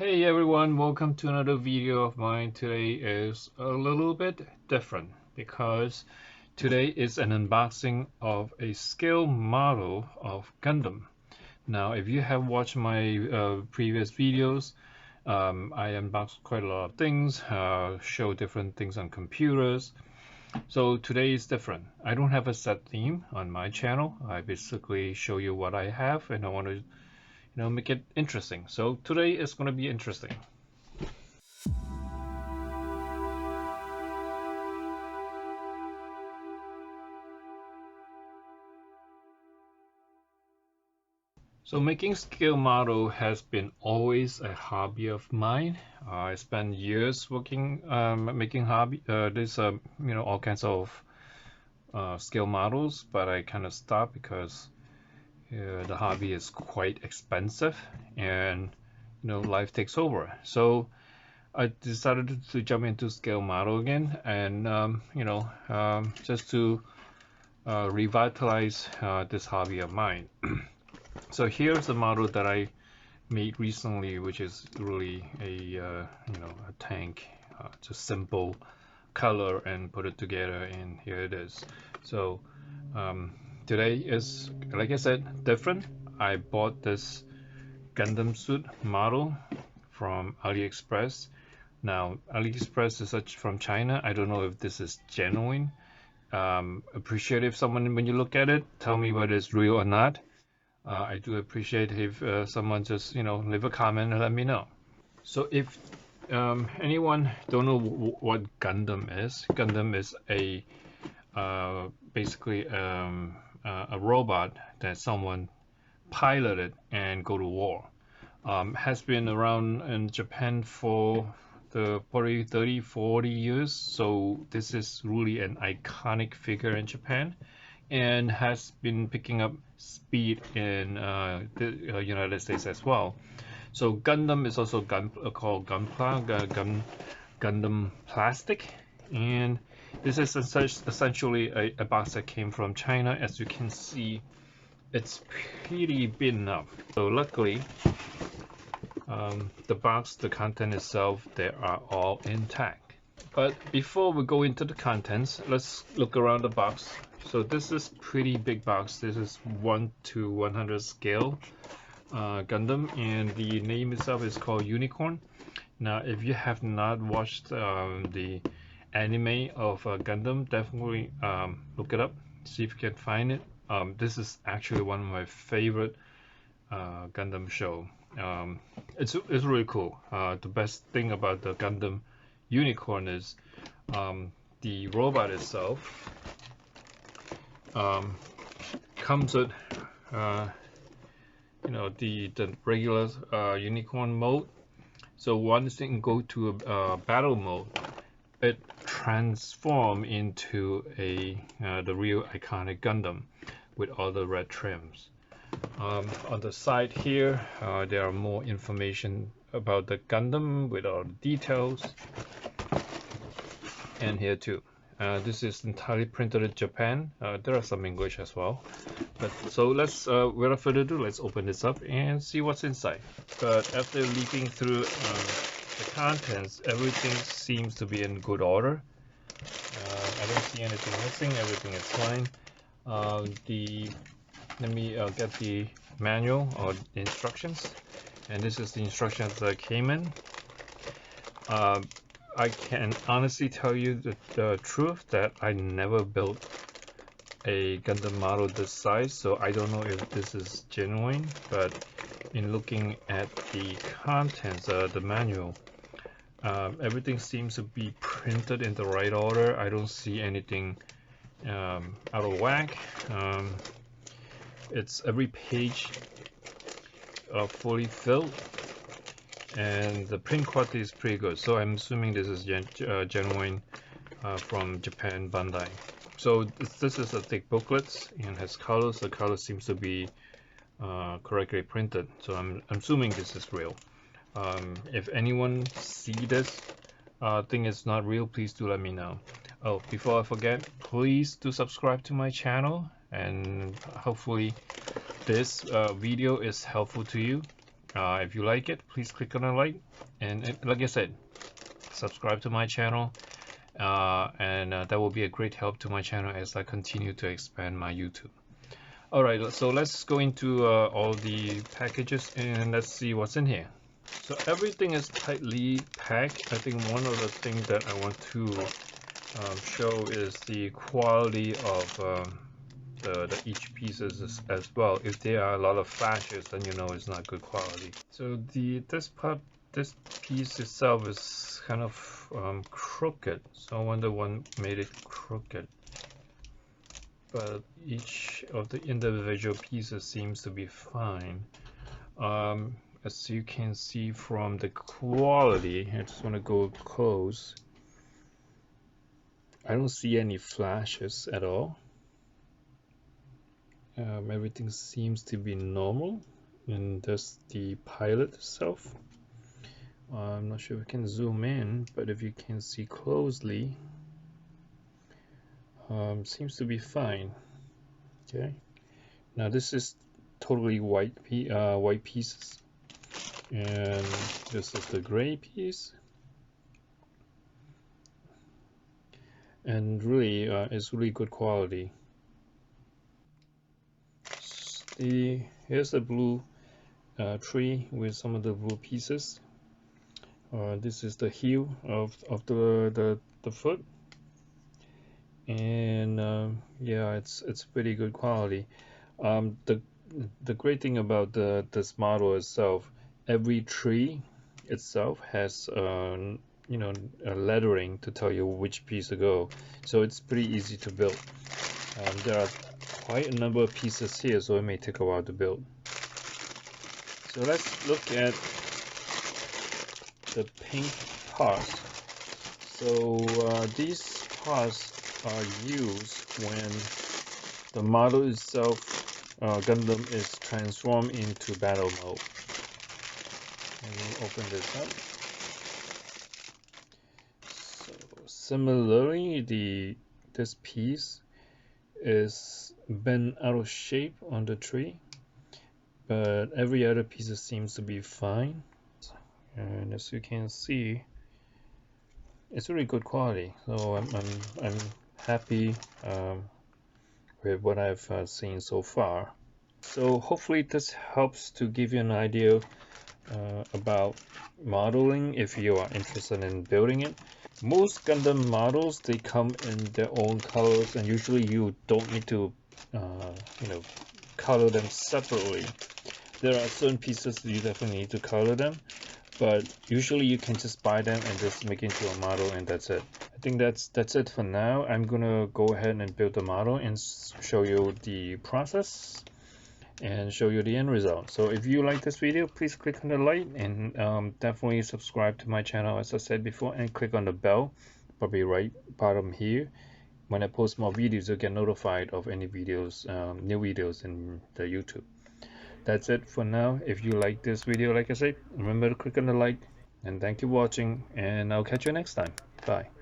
Hey everyone, welcome to another video of mine. Today is a little bit different because today is an unboxing of a scale model of Gundam. Now, if you have watched my previous videos, I unboxed quite a lot of things, show different things on computers. So today is different. I don't have a set theme on my channel. I basically show you what I have and I want to make it interesting. So today is going to be interesting. So making scale model has been always a hobby of mine. I spent years working making hobby this all kinds of scale models, but I kind of stopped because the hobby is quite expensive and life takes over. So I decided to jump into scale model again and just to revitalize this hobby of mine. So here's the model that I made recently, which is really a tank, just simple color and put it together, and here it is. So today is, like I said, different. I bought this Gundam suit model from AliExpress. Now AliExpress is such from China. I don't know if this is genuine. Appreciate if someone, when you look at it, tell me whether it's real or not. I do appreciate if someone just leave a comment and let me know. So if anyone don't know what Gundam is a basically a robot that someone piloted and go to war. Has been around in Japan for the probably 30-40 years, so this is really an iconic figure in Japan and has been picking up speed in the United States as well. So Gundam is also called Gundam Plastic, and this is essentially a box that came from China. As you can see, it's pretty beaten up. So luckily, the box, the content itself, they are all intact. But before we go into the contents, let's look around the box. So this is pretty big box. This is 1:100 scale Gundam, and the name itself is called Unicorn. Now, if you have not watched the anime of Gundam, definitely look it up, see if you can find it. This is actually one of my favorite Gundam show. It's really cool. The best thing about the Gundam Unicorn is the robot itself comes with the regular Unicorn mode. So once it can go to a battle mode, it transforms into the real iconic Gundam with all the red trims. On the side here, there are more information about the Gundam with all the details, and here too. This is entirely printed in Japan. There are some English as well. But so let's, without further ado, let's open this up and see what's inside. But after leafing through the contents, everything seems to be in good order. I don't see anything missing. Everything is fine. Let me get the manual or the instructions, and this is the instructions that came in. I can honestly tell you the truth that I never built a Gundam model this size, so I don't know if this is genuine, but in looking at the contents, the manual, everything seems to be printed in the right order. I don't see anything out of whack. It's every page fully filled, and the print quality is pretty good, so I'm assuming this is genuine from Japan Bandai. So this is a thick booklet and has colors. The color seems to be correctly printed, so I'm assuming this is real. If anyone see this thing is not real, please do let me know. Oh, before I forget, please do subscribe to my channel, and hopefully this video is helpful to you. If you like it, please click on the like, and like I said, subscribe to my channel, and that will be a great help to my channel as I continue to expand my YouTube. Alright, so let's go into all the packages and let's see what's in here. So everything is tightly packed. I think one of the things that I want to show is the quality of the each pieces as well. If there are a lot of flashes, then you know it's not good quality. So this piece itself is kind of crooked. So I wonder what made it crooked. But each of the individual pieces seems to be fine. As you can see from the quality, I just want to go close. I don't see any flashes at all. Everything seems to be normal, and that's the pilot itself. I'm not sure if we can zoom in, but if you can see closely, seems to be fine. Okay, now this is totally white pieces, and this is the gray piece, and really it's really good quality. Here's the blue tree with some of the blue pieces. This is the heel of the foot, and yeah, it's pretty good quality. The great thing about this model itself, every tree itself has you know, a lettering to tell you which piece to go, so it's pretty easy to build. There are quite a number of pieces here, so it may take a while to build. So let's look at the pink parts. So these parts are used when the model itself, Gundam, is transformed into battle mode. Let me open this up. So similarly, this piece is bent out of shape on the tree, but every other piece seems to be fine. And as you can see, it's really good quality. So I'm happy with what I've seen so far. So hopefully this helps to give you an idea about modeling if you are interested in building it. Most Gundam models, they come in their own colors, and usually you don't need to you know, color them separately. There are certain pieces that you definitely need to color them, but usually you can just buy them and just make it into a model, and that's it. I think that's it for now. I'm gonna go ahead and build the model and show you the process and show you the end result. So if you like this video, please click on the like, and definitely subscribe to my channel as I said before, and click on the bell, probably right bottom here. When I post more videos, you'll get notified of any videos, new videos in the YouTube. That's it for now. If you like this video, like I said, remember to click on the like, and thank you for watching, and I'll catch you next time. Bye.